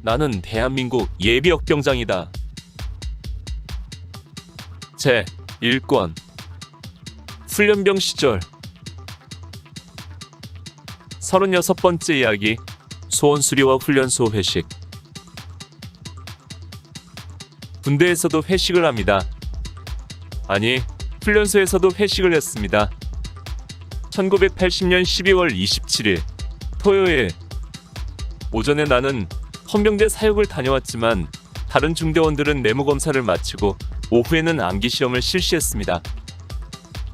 나는 대한민국 예비역병장이다. 제 1권 훈련병 시절 36번째 이야기 소원수리와 훈련소 회식. 군대에서도 회식을 합니다. 아니, 훈련소에서도 회식을 했습니다. 1980년 12월 27일 토요일 오전에 나는 헌병대 사육을 다녀왔지만 다른 중대원들은 내무검사를 마치고 오후에는 암기시험을 실시했습니다.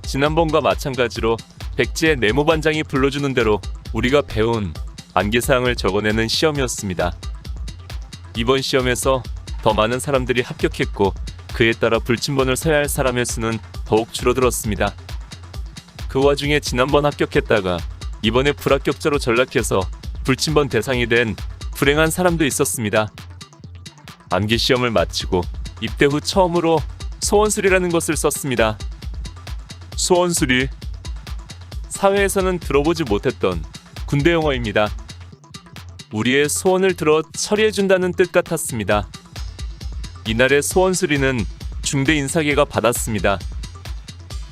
지난번과 마찬가지로 백지의 내무반장이 불러주는 대로 우리가 배운 암기사항을 적어내는 시험이었습니다. 이번 시험에서 더 많은 사람들이 합격했고 그에 따라 불침번을 서야 할 사람의 수는 더욱 줄어들었습니다. 그 와중에 지난번 합격했다가 이번에 불합격자로 전락해서 불침번 대상이 된 불행한 사람도 있었습니다. 암기시험을 마치고 입대 후 처음으로 소원수리라는 것을 썼습니다. 소원수리. 사회에서는 들어보지 못했던 군대 용어입니다. 우리의 소원을 들어 처리해준다는 뜻 같았습니다. 이날의 소원수리는 중대 인사계가 받았습니다.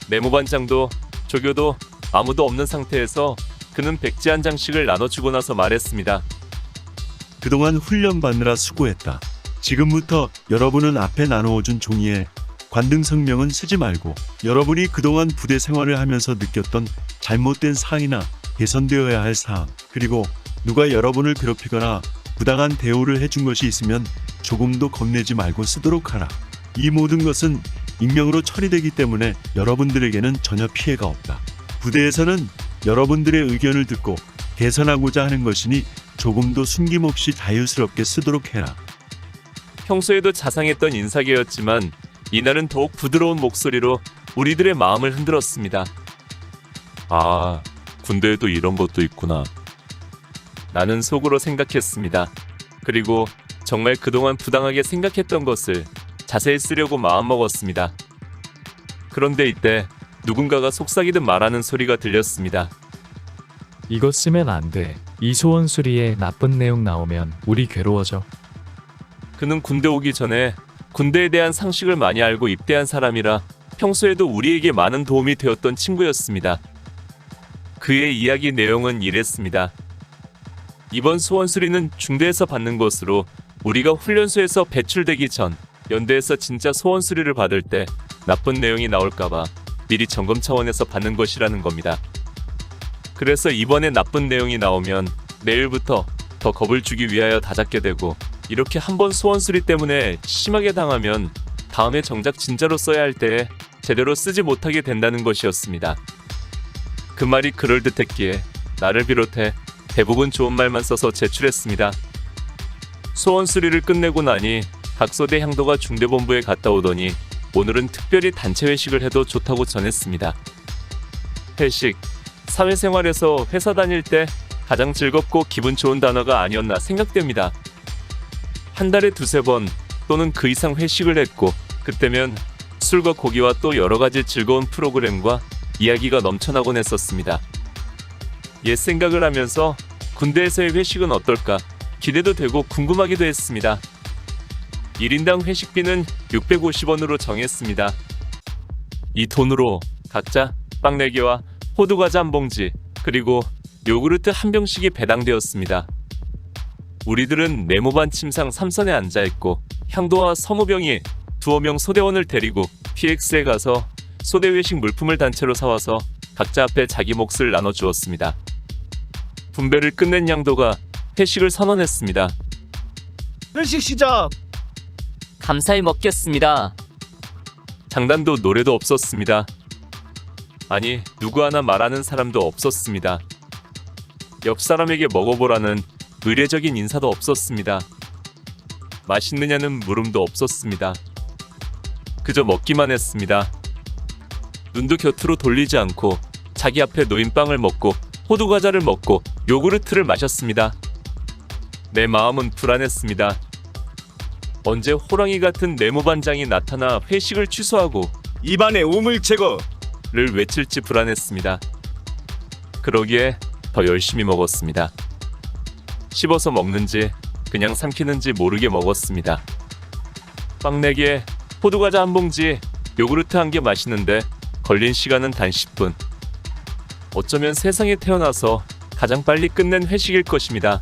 내무반장도 조교도 아무도 없는 상태에서 그는 백지 한 장씩을 나눠주고 나서 말했습니다. 그동안 훈련받느라 수고했다. 지금부터 여러분은 앞에 나누어준 종이에 관등 성명은 쓰지 말고 여러분이 그동안 부대 생활을 하면서 느꼈던 잘못된 사항이나 개선되어야 할 사항, 그리고 누가 여러분을 괴롭히거나 부당한 대우를 해준 것이 있으면 조금도 겁내지 말고 쓰도록 하라. 이 모든 것은 익명으로 처리되기 때문에 여러분들에게는 전혀 피해가 없다. 부대에서는 여러분들의 의견을 듣고 개선하고자 하는 것이니 조금도 숨김없이 자유스럽게 쓰도록 해라. 평소에도 자상했던 인사계였지만 이날은 더욱 부드러운 목소리로 우리들의 마음을 흔들었습니다. 아, 군대에도 이런 것도 있구나. 나는 속으로 생각했습니다. 그리고 정말 그동안 부당하게 생각했던 것을 자세히 쓰려고 마음먹었습니다. 그런데 이때 누군가가 속삭이듯 말하는 소리가 들렸습니다. 이거 쓰면 안 돼. 이 소원수리에 나쁜 내용 나오면 우리 괴로워져. 그는 군대 오기 전에 군대에 대한 상식을 많이 알고 입대한 사람이라 평소에도 우리에게 많은 도움이 되었던 친구였습니다. 그의 이야기 내용은 이랬습니다. 이번 소원수리는 중대에서 받는 것으로 우리가 훈련소에서 배출되기 전 연대에서 진짜 소원수리를 받을 때 나쁜 내용이 나올까봐 미리 점검 차원에서 받는 것이라는 겁니다. 그래서 이번에 나쁜 내용이 나오면 내일부터 더 겁을 주기 위하여 다잡게 되고, 이렇게 한번 소원수리 때문에 심하게 당하면 다음에 정작 진짜로 써야 할 때에 제대로 쓰지 못하게 된다는 것이었습니다. 그 말이 그럴듯했기에 나를 비롯해 대부분 좋은 말만 써서 제출했습니다. 소원수리를 끝내고 나니 각소대 향도가 중대본부에 갔다 오더니 오늘은 특별히 단체 회식을 해도 좋다고 전했습니다. 회식, 사회생활에서 회사 다닐 때 가장 즐겁고 기분 좋은 단어가 아니었나 생각됩니다. 한 달에 2-3번 또는 그 이상 회식을 했고 그때면 술과 고기와 또 여러 가지 즐거운 프로그램과 이야기가 넘쳐나곤 했었습니다. 옛 생각을 하면서 군대에서의 회식은 어떨까 기대도 되고 궁금하기도 했습니다. 1인당 회식비는 650원으로 정했습니다. 이 돈으로 각자 빵 4개와 호두과자 한 봉지 그리고 요구르트 한 병씩이 배당되었습니다. 우리들은 네모반 침상 3선에 앉아있고 향도와 서무병이 2명 소대원을 데리고 PX에 가서 소대 회식 물품을 단체로 사와서 각자 앞에 자기 몫을 나눠주었습니다. 분배를 끝낸 향도가 회식을 선언했습니다. 회식 시작! 감사히 먹겠습니다. 장단도 노래도 없었습니다. 아니, 누구 하나 말하는 사람도 없었습니다. 옆 사람에게 먹어보라는 의례적인 인사도 없었습니다. 맛있느냐는 물음도 없었습니다. 그저 먹기만 했습니다. 눈도 곁으로 돌리지 않고 자기 앞에 놓인 빵을 먹고 호두과자를 먹고 요구르트를 마셨습니다. 내 마음은 불안했습니다. 언제 호랑이 같은 내무반장이 나타나 회식을 취소하고 입안의 우물 제거! 를 외칠지 불안했습니다. 그러기에 더 열심히 먹었습니다. 씹어서 먹는지 그냥 삼키는지 모르게 먹었습니다. 빵 4개, 호두과자 한 봉지, 요구르트 한 개 마시는데 걸린 시간은 단 10분. 어쩌면 세상에 태어나서 가장 빨리 끝낸 회식일 것입니다.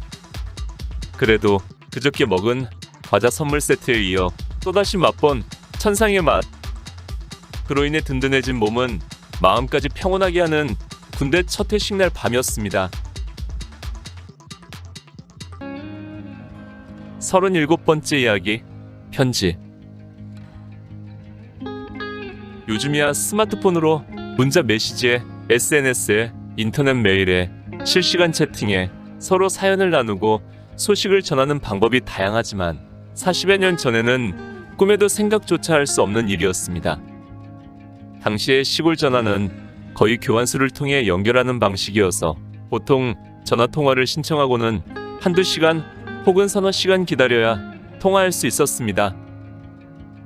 그래도 그저께 먹은 과자 선물 세트에 이어 또다시 맛본 천상의 맛. 그로 인해 든든해진 몸은 마음까지 평온하게 하는 군대 첫 회식날 밤이었습니다. 37번째 이야기, 편지. 요즘이야 스마트폰으로 문자 메시지에 SNS에 인터넷 메일에 실시간 채팅에 서로 사연을 나누고 소식을 전하는 방법이 다양하지만 40여 년 전에는 꿈에도 생각조차 할 수 없는 일이었습니다. 당시의 시골 전화는 거의 교환수를 통해 연결하는 방식이어서 보통 전화통화를 신청하고는 한두 시간 혹은 서너 시간 기다려야 통화할 수 있었습니다.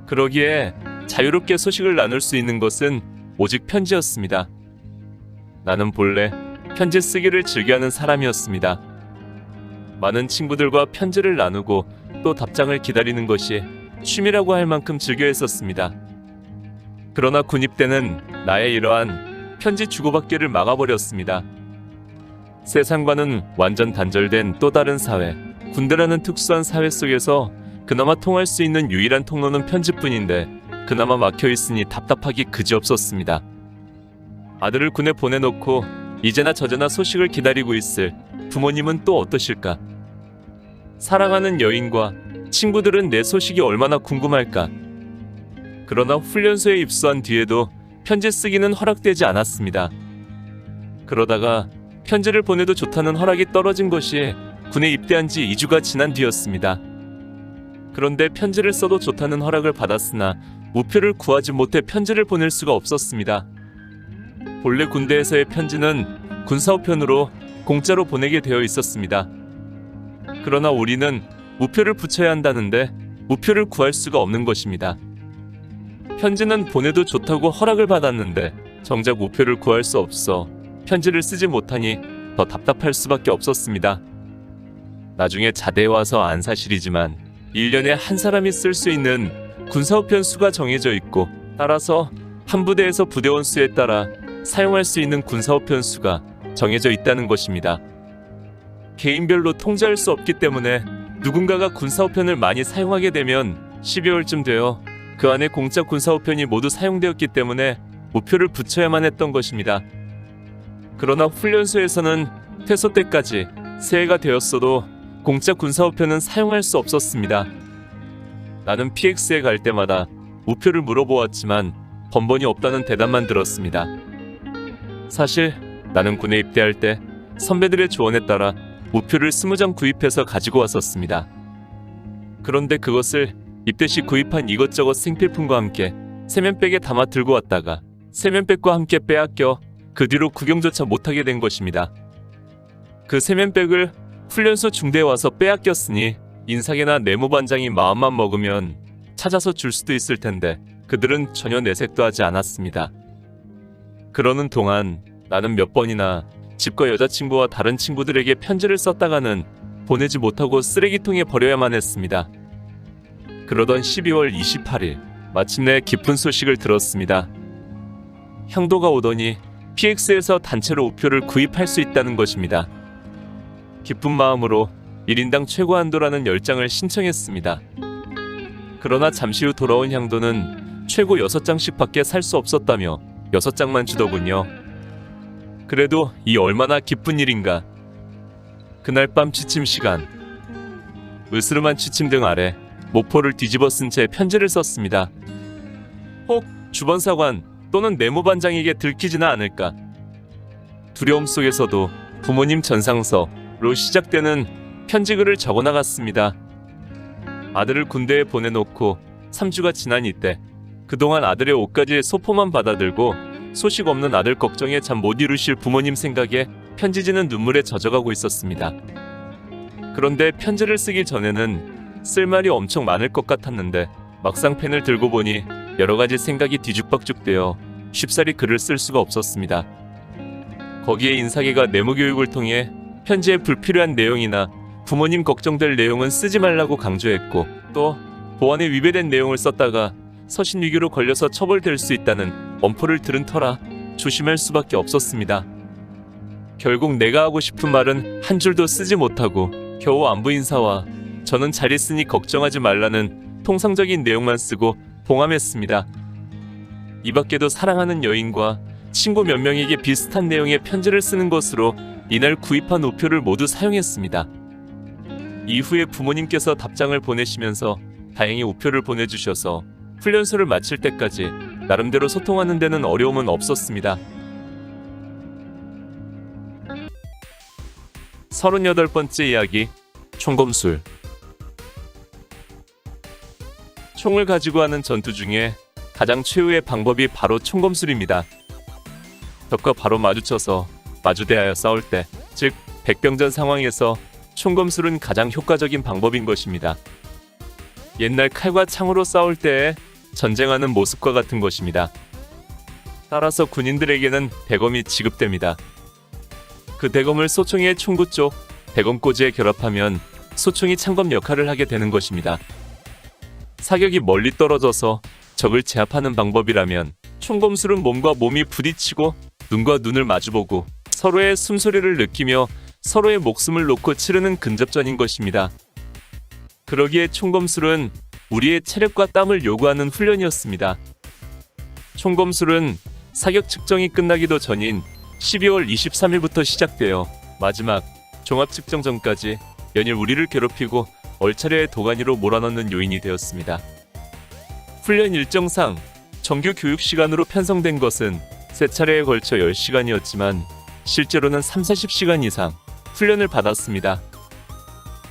그러기에 자유롭게 소식을 나눌 수 있는 것은 오직 편지였습니다. 나는 본래 편지 쓰기를 즐겨하는 사람이었습니다. 많은 친구들과 편지를 나누고 또 답장을 기다리는 것이 취미라고 할 만큼 즐겨했었습니다. 그러나 군입 때는 나의 이러한 편지 주고받기를 막아버렸습니다. 세상과는 완전 단절된 또 다른 사회, 군대라는 특수한 사회 속에서 그나마 통할 수 있는 유일한 통로는 편지뿐인데 그나마 막혀있으니 답답하기 그지없었습니다. 아들을 군에 보내놓고 이제나 저제나 소식을 기다리고 있을 부모님은 또 어떠실까? 사랑하는 여인과 친구들은 내 소식이 얼마나 궁금할까? 그러나 훈련소에 입소한 뒤에도 편지 쓰기는 허락되지 않았습니다. 그러다가 편지를 보내도 좋다는 허락이 떨어진 것이 군에 입대한 지 2주가 지난 뒤였습니다. 그런데 편지를 써도 좋다는 허락을 받았으나 우표를 구하지 못해 편지를 보낼 수가 없었습니다. 본래 군대에서의 편지는 군사우편으로 공짜로 보내게 되어 있었습니다. 그러나 우리는 우표를 붙여야 한다는데 우표를 구할 수가 없는 것입니다. 편지는 보내도 좋다고 허락을 받았는데 정작 우표를 구할 수 없어 편지를 쓰지 못하니 더 답답할 수밖에 없었습니다. 나중에 자대에 와서 안 사실이지만 1년에 한 사람이 쓸 수 있는 군사우편 수가 정해져 있고 따라서 한 부대에서 부대원 수에 따라 사용할 수 있는 군사우편 수가 정해져 있다는 것입니다. 개인별로 통제할 수 없기 때문에 누군가가 군사우편을 많이 사용하게 되면 12월쯤 되어 그 안에 공짜 군사우편이 모두 사용되었기 때문에 우표를 붙여야만 했던 것입니다. 그러나 훈련소에서는 퇴소 때까지 새해가 되었어도 공짜 군사우표는 사용할 수 없었습니다. 나는 PX에 갈 때마다 우표를 물어보았지만 번번이 없다는 대답만 들었습니다. 사실 나는 군에 입대할 때 선배들의 조언에 따라 우표를 20장 구입해서 가지고 왔었습니다. 그런데 그것을 입대 시 구입한 이것저것 생필품과 함께 세면백에 담아 들고 왔다가 세면백과 함께 빼앗겨 그 뒤로 구경조차 못하게 된 것입니다. 그 세면백을 훈련소 중대에 와서 빼앗겼으니 인사계나 내무반장이 마음만 먹으면 찾아서 줄 수도 있을 텐데 그들은 전혀 내색도 하지 않았습니다. 그러는 동안 나는 몇 번이나 집과 여자친구와 다른 친구들에게 편지를 썼다가는 보내지 못하고 쓰레기통에 버려야만 했습니다. 그러던 12월 28일 마침내 기쁜 소식을 들었습니다. 향도가 오더니 PX에서 단체로 우표를 구입할 수 있다는 것입니다. 기쁜 마음으로 1인당 최고 한도라는 10장을 신청했습니다. 그러나 잠시 후 돌아온 향도는 최고 6장씩 밖에 살 수 없었다며 6장만 주더군요. 그래도 이 얼마나 기쁜 일인가. 그날 밤 취침 시간, 으스름한 취침등 아래 모포를 뒤집어 쓴 채 편지를 썼습니다. 혹 주번사관 또는 내무반장에게 들키지는 않을까. 두려움 속에서도 부모님 전상서로 시작되는 편지글을 적어나갔습니다. 아들을 군대에 보내놓고 3주가 지난 이때 그동안 아들의 옷까지 소포만 받아들고 소식 없는 아들 걱정에 잠 못 이루실 부모님 생각에 편지지는 눈물에 젖어가고 있었습니다. 그런데 편지를 쓰기 전에는 쓸 말이 엄청 많을 것 같았는데 막상 펜을 들고 보니 여러 가지 생각이 뒤죽박죽되어 쉽사리 글을 쓸 수가 없었습니다. 거기에 인사계가 내무교육을 통해 편지에 불필요한 내용이나 부모님 걱정될 내용은 쓰지 말라고 강조했고 또 보안에 위배된 내용을 썼다가 서신 위규로 걸려서 처벌될 수 있다는 엄포를 들은 터라 조심할 수밖에 없었습니다. 결국 내가 하고 싶은 말은 한 줄도 쓰지 못하고 겨우 안부 인사와 저는 잘 있으니 걱정하지 말라는 통상적인 내용만 쓰고 봉함했습니다. 이 밖에도 사랑하는 여인과 친구 몇 명에게 비슷한 내용의 편지를 쓰는 것으로 이날 구입한 우표를 모두 사용했습니다. 이후에 부모님께서 답장을 보내시면서 다행히 우표를 보내주셔서 훈련소를 마칠 때까지 나름대로 소통하는 데는 어려움은 없었습니다. 38번째 이야기, 총검술. 총을 가지고 하는 전투 중에 가장 최후의 방법이 바로 총검술입니다. 적과 바로 마주쳐서 마주대하여 싸울 때, 즉 백병전 상황에서 총검술은 가장 효과적인 방법인 것입니다. 옛날 칼과 창으로 싸울 때의 전쟁하는 모습과 같은 것입니다. 따라서 군인들에게는 대검이 지급됩니다. 그 대검을 소총의 총구 쪽 대검꽂이에 결합하면 소총이 창검 역할을 하게 되는 것입니다. 사격이 멀리 떨어져서 적을 제압하는 방법이라면 총검술은 몸과 몸이 부딪히고 눈과 눈을 마주보고 서로의 숨소리를 느끼며 서로의 목숨을 놓고 치르는 근접전인 것입니다. 그러기에 총검술은 우리의 체력과 땀을 요구하는 훈련이었습니다. 총검술은 사격 측정이 끝나기도 전인 12월 23일부터 시작되어 마지막 종합 측정 전까지 연일 우리를 괴롭히고 얼차례의 도가니로 몰아넣는 요인이 되었습니다. 훈련 일정상 정규 교육 시간으로 편성된 것은 3차례에 걸쳐 10시간이었지만 실제로는 30-40시간 이상 훈련을 받았습니다.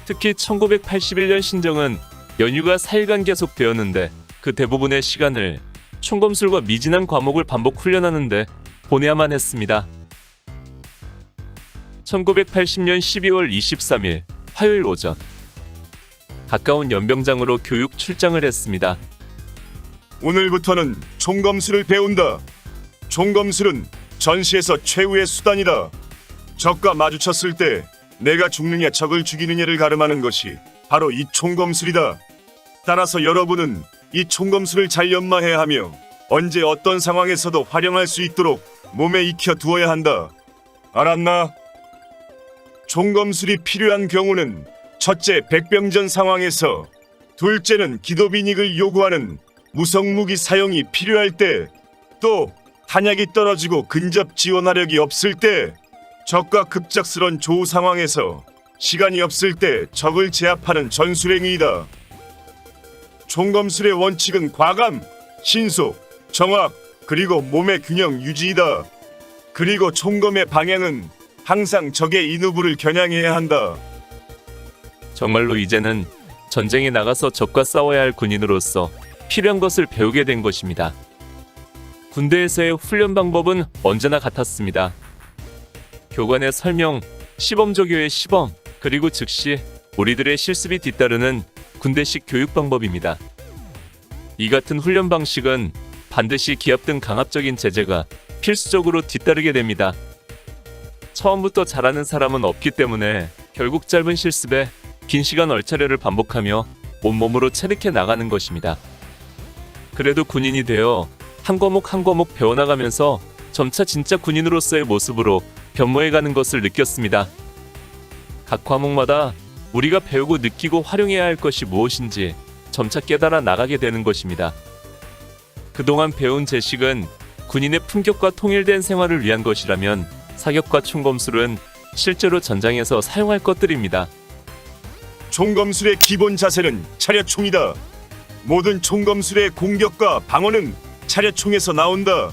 특히 1981년 신정은 연휴가 4일간 계속되었는데 그 대부분의 시간을 총검술과 미진한 과목을 반복 훈련하는데 보내야만 했습니다. 1980년 12월 23일 화요일 오전 가까운 연병장으로 교육 출장을 했습니다. 오늘부터는 총검술을 배운다. 총검술은 전시에서 최후의 수단이다. 적과 마주쳤을 때 내가 죽느냐 적을 죽이느냐를 가름하는 것이 바로 이 총검술이다. 따라서 여러분은 이 총검술을 잘 연마해야 하며 언제 어떤 상황에서도 활용할 수 있도록 몸에 익혀 두어야 한다. 알았나? 총검술이 필요한 경우는 첫째, 백병전 상황에서, 둘째는 기도빈익을 요구하는 무성무기 사용이 필요할 때, 또 탄약이 떨어지고 근접 지원화력이 없을 때, 적과 급작스런 조우 상황에서 시간이 없을 때 적을 제압하는 전술행위이다. 총검술의 원칙은 과감, 신속, 정확, 그리고 몸의 균형 유지이다. 그리고 총검의 방향은 항상 적의 인후부를 겨냥해야 한다. 정말로 이제는 전쟁에 나가서 적과 싸워야 할 군인으로서 필요한 것을 배우게 된 것입니다. 군대에서의 훈련 방법은 언제나 같았습니다. 교관의 설명, 시범조교의 시범, 그리고 즉시 우리들의 실습이 뒤따르는 군대식 교육 방법입니다. 이 같은 훈련 방식은 반드시 기합 등 강압적인 제재가 필수적으로 뒤따르게 됩니다. 처음부터 잘하는 사람은 없기 때문에 결국 짧은 실습에 긴 시간 얼차례를 반복하며 온몸으로 체득해 나가는 것입니다. 그래도 군인이 되어 한 과목 한 과목 배워나가면서 점차 진짜 군인으로서의 모습으로 변모해가는 것을 느꼈습니다. 각 과목마다 우리가 배우고 느끼고 활용해야 할 것이 무엇인지 점차 깨달아 나가게 되는 것입니다. 그동안 배운 제식은 군인의 품격과 통일된 생활을 위한 것이라면 사격과 총검술은 실제로 전장에서 사용할 것들입니다. 총검술의 기본 자세는 차려총이다. 모든 총검술의 공격과 방어는 차려총에서 나온다.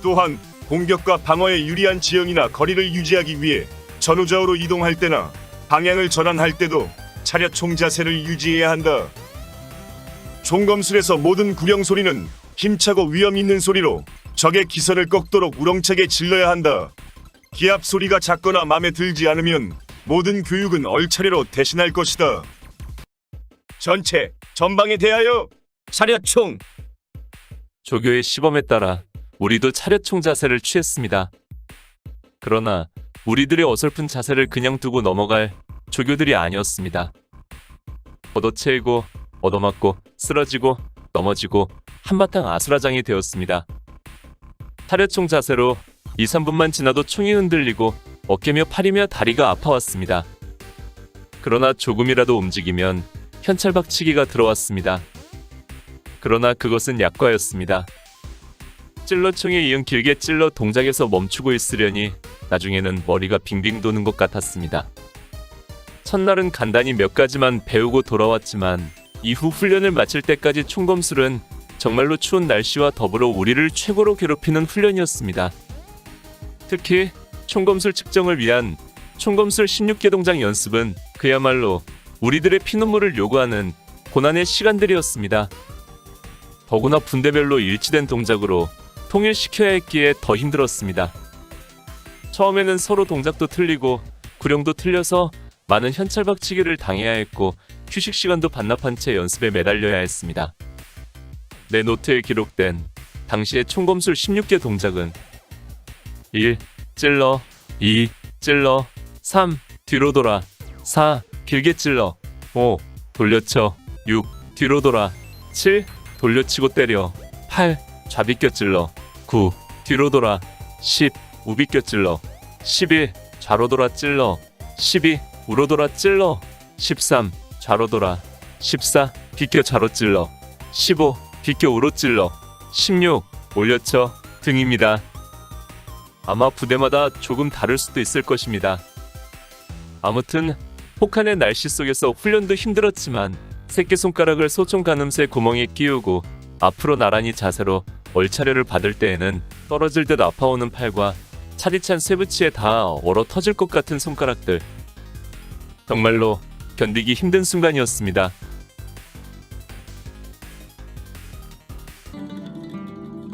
또한 공격과 방어에 유리한 지형이나 거리를 유지하기 위해 전후좌우로 이동할 때나 방향을 전환할 때도 차려총 자세를 유지해야 한다. 총검술에서 모든 구령 소리는 힘차고 위험 있는 소리로 적의 기선을 꺾도록 우렁차게 질러야 한다. 기합 소리가 작거나 마음에 들지 않으면 모든 교육은 얼차례로 대신할 것이다. 전체 전방에 대하여 차려총. 조교의 시범에 따라 우리도 차려총 자세를 취했습니다. 그러나 우리들의 어설픈 자세를 그냥 두고 넘어갈 조교들이 아니었습니다. 걷어채이고 얻어맞고 쓰러지고 넘어지고 한바탕 아수라장이 되었습니다. 타려총 자세로 2, 3분만 지나도 총이 흔들리고 어깨며 팔이며 다리가 아파왔습니다. 그러나 조금이라도 움직이면 현찰박치기가 들어왔습니다. 그러나 그것은 약과였습니다. 찔러총에 이은 길게 찔러 동작에서 멈추고 있으려니 나중에는 머리가 빙빙 도는 것 같았습니다. 첫날은 간단히 몇 가지만 배우고 돌아왔지만 이후 훈련을 마칠 때까지 총검술은 정말로 추운 날씨와 더불어 우리를 최고로 괴롭히는 훈련이었습니다. 특히 총검술 측정을 위한 총검술 16개 동작 연습은 그야말로 우리들의 피눈물을 요구하는 고난의 시간들이었습니다. 더구나 분대별로 일치된 동작으로 통일시켜야 했기에 더 힘들었습니다. 처음에는 서로 동작도 틀리고 구령도 틀려서 많은 현찰박치기를 당해야 했고 휴식 시간도 반납한 채 연습에 매달려야 했습니다. 내 노트에 기록된 당시의 총검술 16개 동작은 1. 찔러 2. 찔러 3. 뒤로 돌아 4. 길게 찔러 5. 돌려쳐 6. 뒤로 돌아 7. 돌려치고 때려 8. 좌비껴 찔러 9. 뒤로 돌아 10. 우비껴 찔러 11. 좌로 돌아 찔러 12. 우로 돌아 찔러 13. 좌로 돌아 14. 비껴 좌로 찔러 15. 비껴 우로 찔러 16. 올려쳐 등입니다. 아마 부대마다 조금 다를 수도 있을 것입니다. 아무튼 혹한의 날씨 속에서 훈련도 힘들었지만 새끼손가락을 소총 가늠쇠 구멍에 끼우고 앞으로 나란히 자세로 얼차려를 받을 때에는 떨어질 듯 아파오는 팔과 차디찬 쇠붙이에 다 얼어 터질 것 같은 손가락들. 정말로 견디기 힘든 순간이었습니다.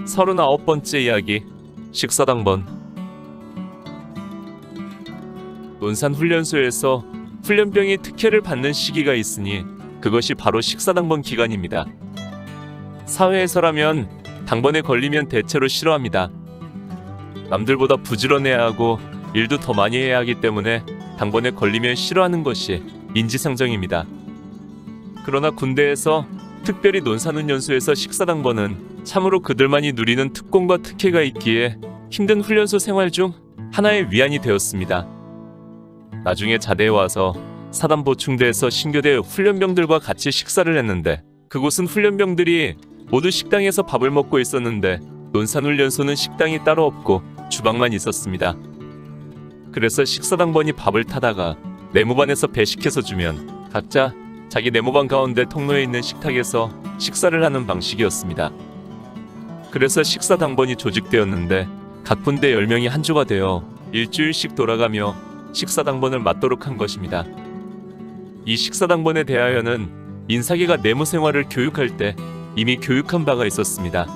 39번째 이야기, 식사당번. 논산훈련소에서 훈련병이 특혜를 받는 시기가 있으니 그것이 바로 식사당번 기간입니다. 사회에서라면 당번에 걸리면 대체로 싫어합니다. 남들보다 부지런해야 하고 일도 더 많이 해야 하기 때문에 당번에 걸리면 싫어하는 것이 인지상정입니다. 그러나 군대에서 특별히 논산훈련소에서 식사당번은 참으로 그들만이 누리는 특권과 특혜가 있기에 힘든 훈련소 생활 중 하나의 위안이 되었습니다. 나중에 자대에 와서 사단 보충대에서 신교대 훈련병들과 같이 식사를 했는데 그곳은 훈련병들이 모두 식당에서 밥을 먹고 있었는데 논산훈련소는 식당이 따로 없고 주방만 있었습니다. 그래서 식사당번이 밥을 타다가 내무반에서 배식해서 주면 각자 자기 내무반 가운데 통로에 있는 식탁에서 식사를 하는 방식이었습니다. 그래서 식사당번이 조직되었는데 각 분대 10명이 한 조가 되어 일주일씩 돌아가며 식사당번을 맡도록 한 것입니다. 이 식사당번에 대하여는 인사계가 내무생활을 교육할 때 이미 교육한 바가 있었습니다.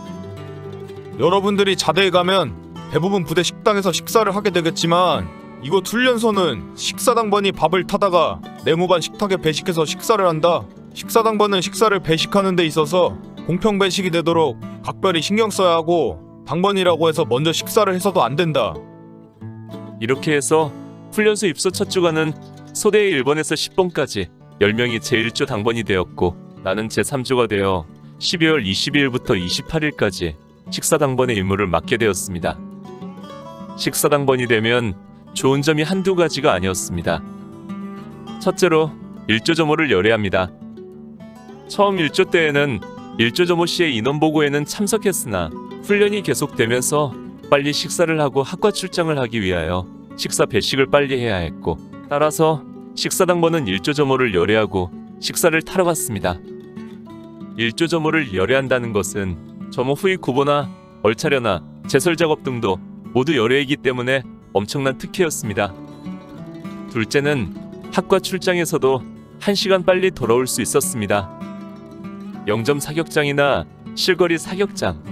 여러분들이 자대에 가면 대부분 부대 식당에서 식사를 하게 되겠지만 이곳 훈련소는 식사당번이 밥을 타다가 내무반 식탁에 배식해서 식사를 한다. 식사당번은 식사를 배식하는 데 있어서 공평 배식이 되도록 각별히 신경 써야 하고 당번이라고 해서 먼저 식사를 해서도 안 된다. 이렇게 해서 훈련소 입소 첫 주간은 소대의 1번에서 10번까지 10명이 제1조 당번이 되었고 나는 제3조가 되어 12월 22일부터 28일까지 식사당번의 임무를 맡게 되었습니다. 식사당번이 되면 좋은 점이 한두 가지가 아니었습니다. 첫째로 1조 점호를 열애합니다. 처음 1조 때에는 1조 점호 시의 인원보고에는 참석했으나 훈련이 계속되면서 빨리 식사를 하고 학과 출장을 하기 위하여 식사 배식을 빨리 해야 했고 따라서 식사당번은 1조 점호를 열애하고 식사를 타러 갔습니다. 1조 점호를 열애한다는 것은 점호 후의 구보나 얼차려나 제설 작업 등도 모두 열애이기 때문에 엄청난 특혜였습니다. 둘째는 학과 출장에서도 1시간 빨리 돌아올 수 있었습니다. 영점 사격장이나 실거리 사격장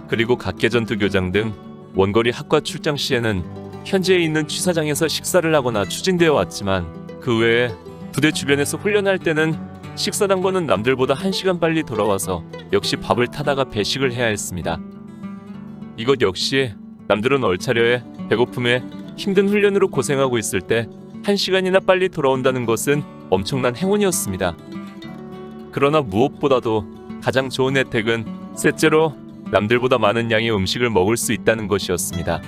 그리고 각계전투교장 등 원거리 학과 출장 시에는 현지에 있는 취사장에서 식사를 하거나 추진되어 왔지만 그 외에 부대 주변에서 훈련할 때는 식사당번은 남들보다 1시간 빨리 돌아와서 역시 밥을 타다가 배식을 해야 했습니다. 이것 역시 남들은 얼차려에 배고픔에 힘든 훈련으로 고생하고 있을 때 1시간이나 빨리 돌아온다는 것은 엄청난 행운이었습니다. 그러나 무엇보다도 가장 좋은 혜택은 셋째로 남들보다 많은 양의 음식을 먹을 수 있다는 것이었습니다.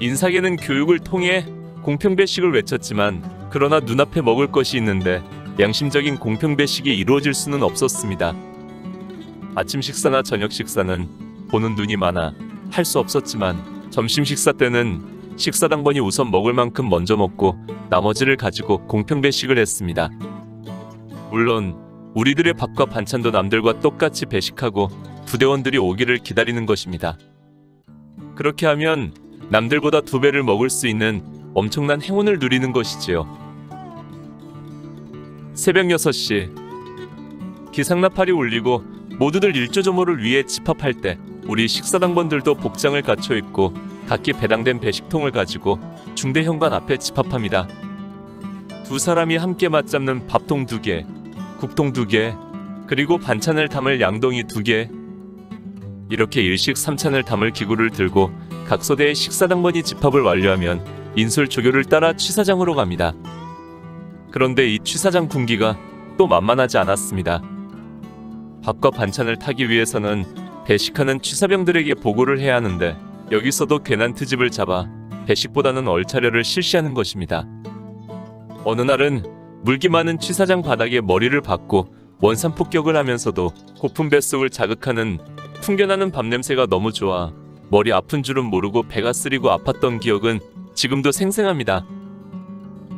인사계는 교육을 통해 공평배식을 외쳤지만 그러나 눈앞에 먹을 것이 있는데 양심적인 공평배식이 이루어질 수는 없었습니다. 아침 식사나 저녁 식사는 보는 눈이 많아 할 수 없었지만 점심 식사 때는 식사당번이 우선 먹을 만큼 먼저 먹고 나머지를 가지고 공평배식을 했습니다. 물론 우리들의 밥과 반찬도 남들과 똑같이 배식하고 부대원들이 오기를 기다리는 것입니다. 그렇게 하면 남들보다 2배를 먹을 수 있는 엄청난 행운을 누리는 것이지요. 새벽 6시 기상나팔이 울리고 모두들 일조조모를 위해 집합할 때 우리 식사당번들도 복장을 갖춰 입고 각기 배당된 배식통을 가지고 중대 현관 앞에 집합합니다. 2사람이 함께 맞잡는 밥통 2개, 국통 2개, 그리고 반찬을 담을 양동이 2개. 이렇게 일식 3찬을 담을 기구를 들고 각 소대의 식사당번이 집합을 완료하면 인솔조교를 따라 취사장으로 갑니다. 그런데 이 취사장 군기가 또 만만하지 않았습니다. 밥과 반찬을 타기 위해서는 배식하는 취사병들에게 보고를 해야 하는데 여기서도 괜한 트집을 잡아 배식보다는 얼차려를 실시하는 것입니다. 어느 날은 물기 많은 취사장 바닥에 머리를 박고 원산폭격을 하면서도 고픈 뱃속을 자극하는 풍겨나는 밥냄새가 너무 좋아 머리 아픈 줄은 모르고 배가 쓰리고 아팠던 기억은 지금도 생생합니다.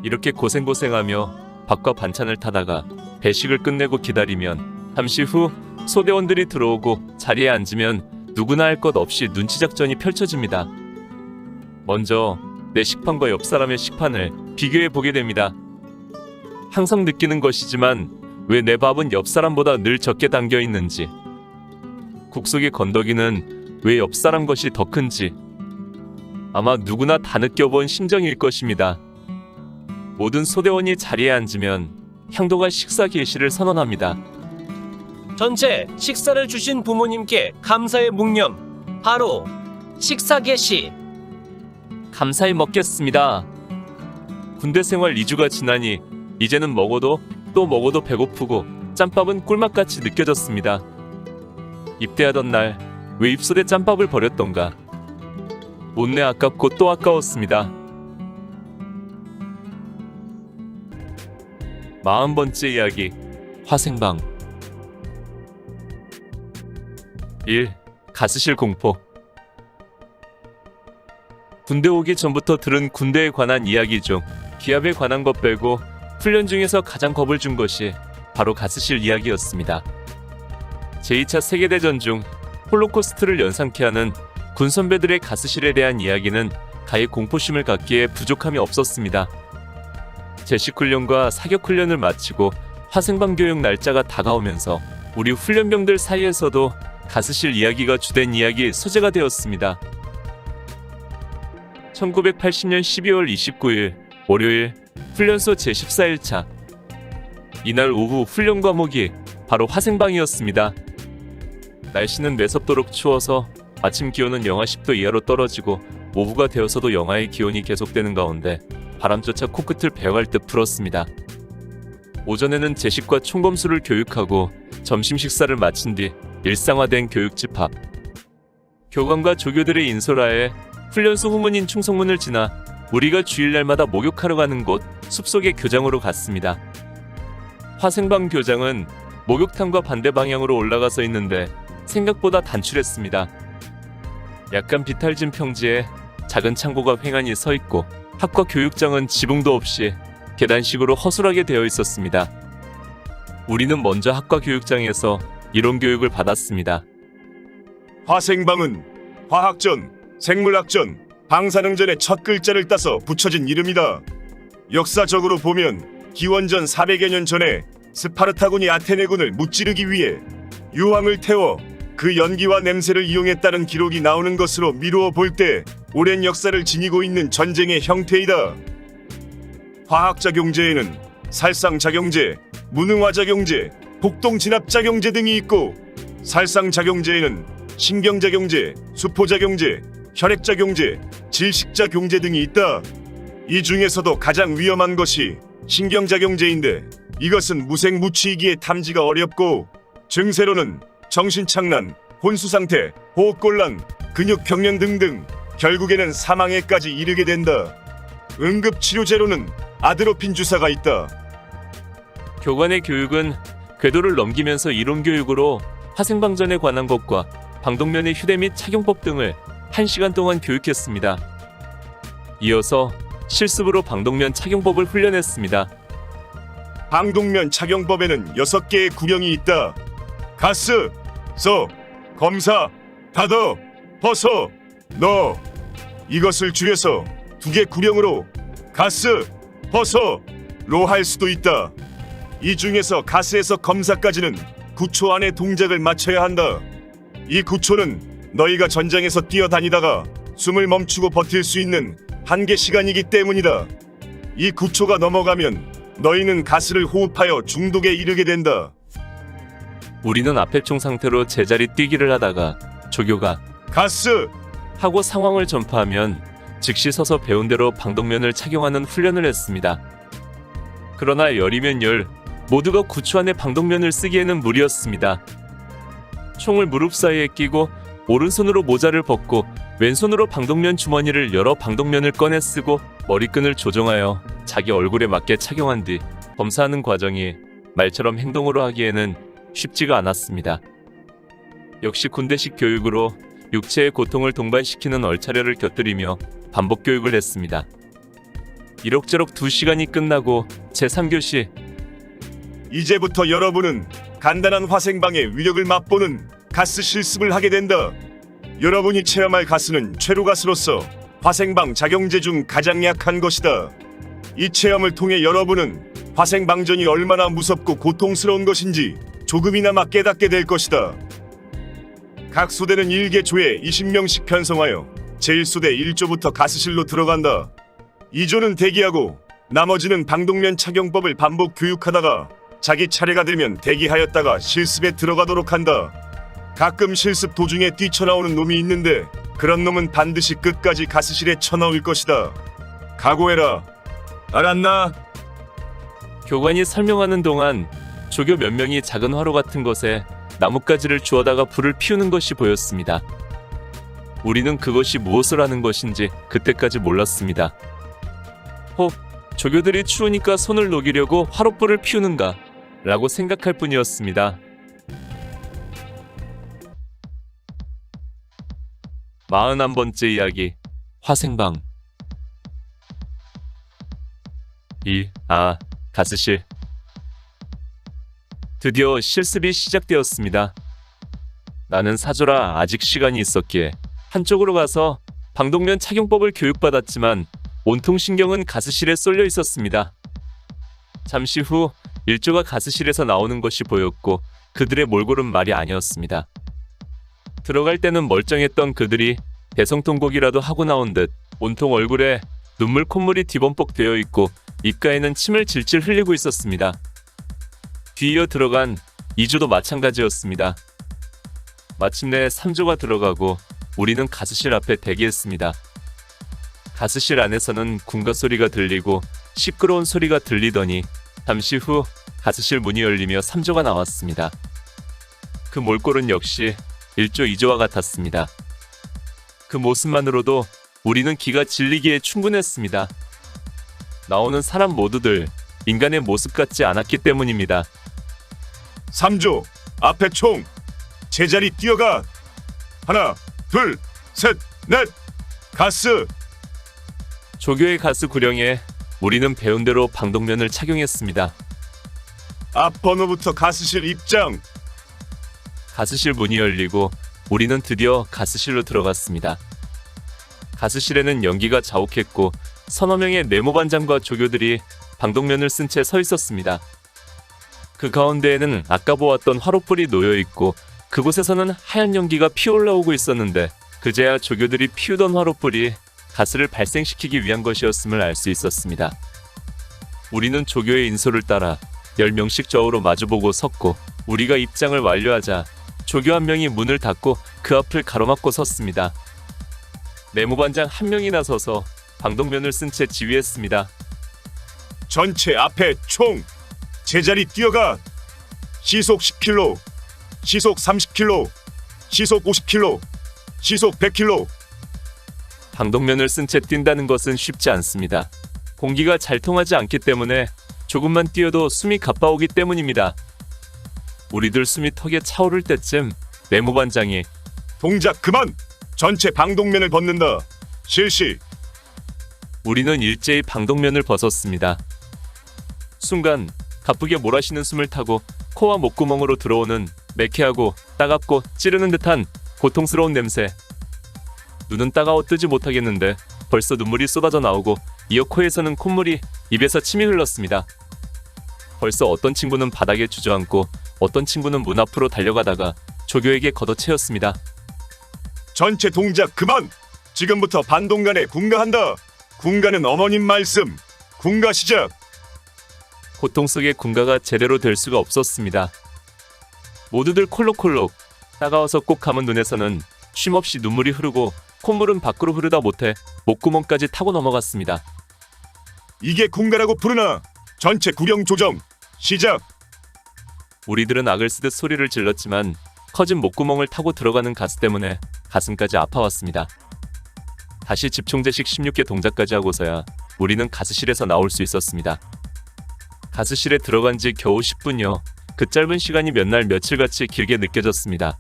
이렇게 고생하며 밥과 반찬을 타다가 배식을 끝내고 기다리면 잠시 후 소대원들이 들어오고 자리에 앉으면 누구나 할 것 없이 눈치작전이 펼쳐집니다. 먼저 내 식판과 옆 사람의 식판을 비교해 보게 됩니다. 항상 느끼는 것이지만 왜 내 밥은 옆 사람보다 늘 적게 담겨 있는지, 국속의 건더기는 왜 옆 사람 것이 더 큰지 아마 누구나 다 느껴본 심정일 것입니다. 모든 소대원이 자리에 앉으면 향도가 식사 개시를 선언합니다. 전체 식사를 주신 부모님께 감사의 묵념, 바로 식사 개시. 감사히 먹겠습니다. 군대 생활 2주가 지나니 이제는 먹어도 또 먹어도 배고프고 짬밥은 꿀맛같이 느껴졌습니다. 입대하던 날 왜 입소대 짬밥을 버렸던가. 못내 아깝고 또 아까웠습니다. 40번째 이야기, 화생방. 1. 가스실 공포. 군대 오기 전부터 들은 군대에 관한 이야기 중 기압에 관한 것 빼고 훈련 중에서 가장 겁을 준 것이 바로 가스실 이야기였습니다. 제2차 세계대전 중 홀로코스트를 연상케 하는 군 선배들의 가스실에 대한 이야기는 가히 공포심을 갖기에 부족함이 없었습니다. 제식훈련과 사격훈련을 마치고 화생방 교육 날짜가 다가오면서 우리 훈련병들 사이에서도 가스실 이야기가 주된 이야기 소재가 되었습니다. 1980년 12월 29일 월요일 훈련소 제14일차. 이날 오후 훈련 과목이 바로 화생방이었습니다. 날씨는 매섭도록 추워서 아침 기온은 영하 10도 이하로 떨어지고 오후가 되어서도 영하의 기온이 계속되는 가운데 바람조차 코끝을 베어갈 듯 불었습니다. 오전에는 제식과 총검수를 교육하고 점심 식사를 마친 뒤 일상화된 교육 집합. 교관과 조교들의 인솔하에 훈련소 후문인 충성문을 지나 우리가 주일날마다 목욕하러 가는 곳 숲속의 교장으로 갔습니다. 화생방 교장은 목욕탕과 반대 방향으로 올라가서 있는데 생각보다 단출했습니다. 약간 비탈진 평지에 작은 창고가 횡하니 서 있고 학과 교육장은 지붕도 없이 계단식으로 허술하게 되어 있었습니다. 우리는 먼저 학과 교육장에서 이론 교육을 받았습니다. 화생방은 화학전, 생물학전, 방사능전의 첫 글자를 따서 붙여진 이름이다. 역사적으로 보면 기원전 400여 년 전에 스파르타군이 아테네군을 무찌르기 위해 유황을 태워 그 연기와 냄새를 이용했다는 기록이 나오는 것으로 미루어 볼 때 오랜 역사를 지니고 있는 전쟁의 형태이다. 화학작용제에는 살상작용제, 무능화작용제, 복동진압작용제 등이 있고 살상작용제에는 신경작용제, 수포작용제, 혈액작용제, 질식작용제 등이 있다. 이 중에서도 가장 위험한 것이 신경작용제인데 이것은 무색무취이기에 탐지가 어렵고 증세로는 정신착란, 혼수상태, 호흡곤란, 근육경련 등등 결국에는 사망에까지 이르게 된다. 응급치료제로는 아드로핀 주사가 있다. 교관의 교육은 궤도를 넘기면서 이론 교육으로 화생방전에 관한 것과 방독면의 휴대 및 착용법 등을 1시간 동안 교육했습니다. 이어서 실습으로 방독면 착용법을 훈련했습니다. 방독면 착용법에는 6개의 구령이 있다. 가스, 서, 검사, 닫어, 벗어, 넣어. 이것을 줄여서 2개 구령으로 가스, 벗어로 할 수도 있다. 이 중에서 가스에서 검사까지는 9초 안에 동작을 마쳐야 한다. 이 9초는 너희가 전장에서 뛰어다니다가 숨을 멈추고 버틸 수 있는 한계 시간이기 때문이다. 이 9초가 넘어가면 너희는 가스를 호흡하여 중독에 이르게 된다. 우리는 앞회총 상태로 제자리 뛰기를 하다가 조교가 가스! 하고 상황을 전파하면 즉시 서서 배운 대로 방독면을 착용하는 훈련을 했습니다. 그러나 열이면 열, 모두가 9초 안에 방독면을 쓰기에는 무리였습니다. 총을 무릎 사이에 끼고 오른손으로 모자를 벗고 왼손으로 방독면 주머니를 열어 방독면을 꺼내 쓰고 머리끈을 조정하여 자기 얼굴에 맞게 착용한 뒤 검사하는 과정이 말처럼 행동으로 하기에는 쉽지가 않았습니다. 역시 군대식 교육으로 육체의 고통을 동반시키는 얼차려를 곁들이며 반복 교육을 했습니다. 이럭저럭 2시간이 끝나고 제3교시 이제부터 여러분은 간단한 화생방의 위력을 맛보는 가스 실습을 하게 된다. 여러분이 체험할 가스는 최루가스로서 화생방 작용제 중 가장 약한 것이다. 이 체험을 통해 여러분은 화생방전이 얼마나 무섭고 고통스러운 것인지 조금이나마 깨닫게 될 것이다. 각 소대는 1개 조에 20명씩 편성하여 제1소대 1조부터 가스실로 들어간다. 2조는 대기하고 나머지는 방독면 착용법을 반복 교육하다가 자기 차례가 되면 대기하였다가 실습에 들어가도록 한다. 가끔 실습 도중에 뛰쳐나오는 놈이 있는데 그런 놈은 반드시 끝까지 가스실에 쳐넣을 것이다. 각오해라. 알았나? 교관이 설명하는 동안 조교 몇 명이 작은 화로 같은 것에 나뭇가지를 주워다가 불을 피우는 것이 보였습니다. 우리는 그것이 무엇을 하는 것인지 그때까지 몰랐습니다. 조교들이 추우니까 손을 녹이려고 화롯불을 피우는가 라고 생각할 뿐이었습니다. 41번째 이야기 화생방 가스실 드디어 실습이 시작되었습니다. 나는 사조라 아직 시간이 있었기에 한쪽으로 가서 방독면 착용법을 교육받았지만 온통 신경은 가스실에 쏠려 있었습니다. 잠시 후 일조가 가스실에서 나오는 것이 보였고 그들의 몰골은 말이 아니었습니다. 들어갈 때는 멀쩡했던 그들이 대성통곡이라도 하고 나온 듯 온통 얼굴에 눈물 콧물이 뒤범벅 되어 있고 입가에는 침을 질질 흘리고 있었습니다. 뒤이어 들어간 2조도 마찬가지였습니다. 마침내 3조가 들어가고 우리는 가스실 앞에 대기했습니다. 가스실 안에서는 군가 소리가 들리고 시끄러운 소리가 들리더니 잠시 후 가스실 문이 열리며 3조가 나왔습니다. 그 몰골은 역시 1조, 2조와 같았습니다. 그 모습만으로도 우리는 기가 질리기에 충분했습니다. 나오는 사람 모두들 인간의 모습 같지 않았기 때문입니다. 3조 앞에 총 제자리 뛰어가. 하나, 둘, 셋, 넷. 가스. 조교의 가스 구령에 우리는 배운 대로 방독면을 착용했습니다. 앞 번호부터 가스실 입장. 가스실 문이 열리고 우리는 드디어 가스실로 들어갔습니다. 가스실에는 연기가 자욱했고 서너 명의 네모반장과 조교들이 방독면을 쓴 채 서 있었습니다. 그 가운데에는 아까 보았던 화롯불이 놓여있고 그곳에서는 하얀 연기가 피어올라오고 있었는데 그제야 조교들이 피우던 화롯불이 가스를 발생시키기 위한 것이었음을 알 수 있었습니다. 우리는 조교의 인솔을 따라 10명씩 좌우로 마주보고 섰고 우리가 입장을 완료하자 조교 한 명이 문을 닫고 그 앞을 가로막고 섰습니다. 네모반장 한 명이 나서서 방독면을 쓴 채 지휘했습니다. 전체 앞에 총 제자리 뛰어가. 시속 10km, 시속 30km, 시속 50km, 시속 100km. 방독면을 쓴 채 뛴다는 것은 쉽지 않습니다. 공기가 잘 통하지 않기 때문에 조금만 뛰어도 숨이 가빠오기 때문입니다. 우리들 숨이 턱에 차오를 때쯤 내무반장이 동작 그만. 전체 방독면을 벗는다. 실시. 우리는 일제히 방독면을 벗었습니다. 순간 가쁘게 몰아쉬는 숨을 타고 코와 목구멍으로 들어오는 매캐하고 따갑고 찌르는 듯한 고통스러운 냄새. 눈은 따가워 뜨지 못하겠는데 벌써 눈물이 쏟아져 나오고 이어 코에서는 콧물이, 입에서 침이 흘렀습니다. 벌써 어떤 친구는 바닥에 주저앉고 어떤 친구는 문 앞으로 달려가다가 조교에게 걷어채였습니다. 전체 동작 그만. 지금부터 반동간에 군가한다. 군가는 어머님 말씀. 군가 시작. 고통 속의 군가가 제대로 될 수가 없었습니다. 모두들 콜록콜록 따가워서 꼭 감은 눈에서는 쉼없이 눈물이 흐르고 콧물은 밖으로 흐르다 못해 목구멍까지 타고 넘어갔습니다. 이게 군가라고 부르나. 전체 구령 조정 시작. 우리들은 악을 쓰듯 소리를 질렀지만 커진 목구멍을 타고 들어가는 가스 때문에 가슴까지 아파왔습니다. 다시 집총제식 16개 동작까지 하고서야 우리는 가스실에서 나올 수 있었습니다. 가스실에 들어간 지 겨우 10분여. 그 짧은 시간이 몇 날 며칠같이 길게 느껴졌습니다.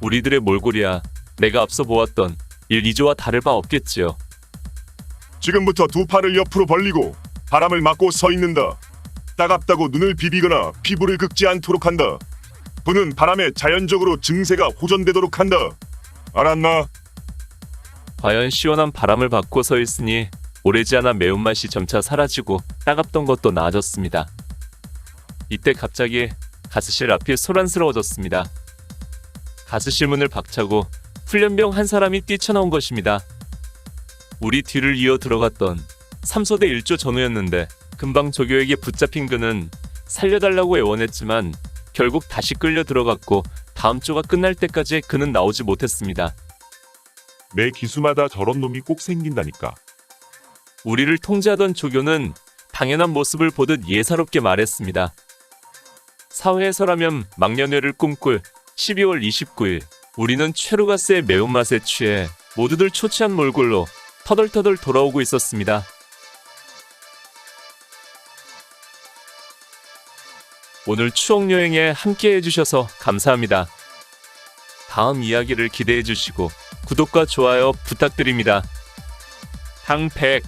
우리들의 몰골이야 내가 앞서 보았던 1, 2조와 다를 바 없겠지요. 지금부터 두 팔을 옆으로 벌리고 바람을 맞고 서 있는다. 따갑다고 눈을 비비거나 피부를 긁지 않도록 한다. 부는 바람에 자연적으로 증세가 호전되도록 한다. 알았나? 과연 시원한 바람을 받고 서 있으니 오래지 않아 매운맛이 점차 사라지고 따갑던 것도 나아졌습니다. 이때 갑자기 가스실 앞이 소란스러워졌습니다. 가스실 문을 박차고 훈련병 한 사람이 뛰쳐나온 것입니다. 우리 뒤를 이어 들어갔던 3소대 1조 전우였는데 금방 조교에게 붙잡힌 그는 살려달라고 애원했지만 결국 다시 끌려 들어갔고 다음 조가 끝날 때까지 그는 나오지 못했습니다. 매 기수마다 저런 놈이 꼭 생긴다니까. 우리를 통제하던 조교는 당연한 모습을 보듯 예사롭게 말했습니다. 사회에서라면 망년회를 꿈꿀 12월 29일 우리는 최루가스의 매운맛에 취해 모두들 초췌한 몰골로 터덜터덜 돌아오고 있었습니다. 오늘 추억여행에 함께 해주셔서 감사합니다. 다음 이야기를 기대해주시고 구독과 좋아요 부탁드립니다. 항백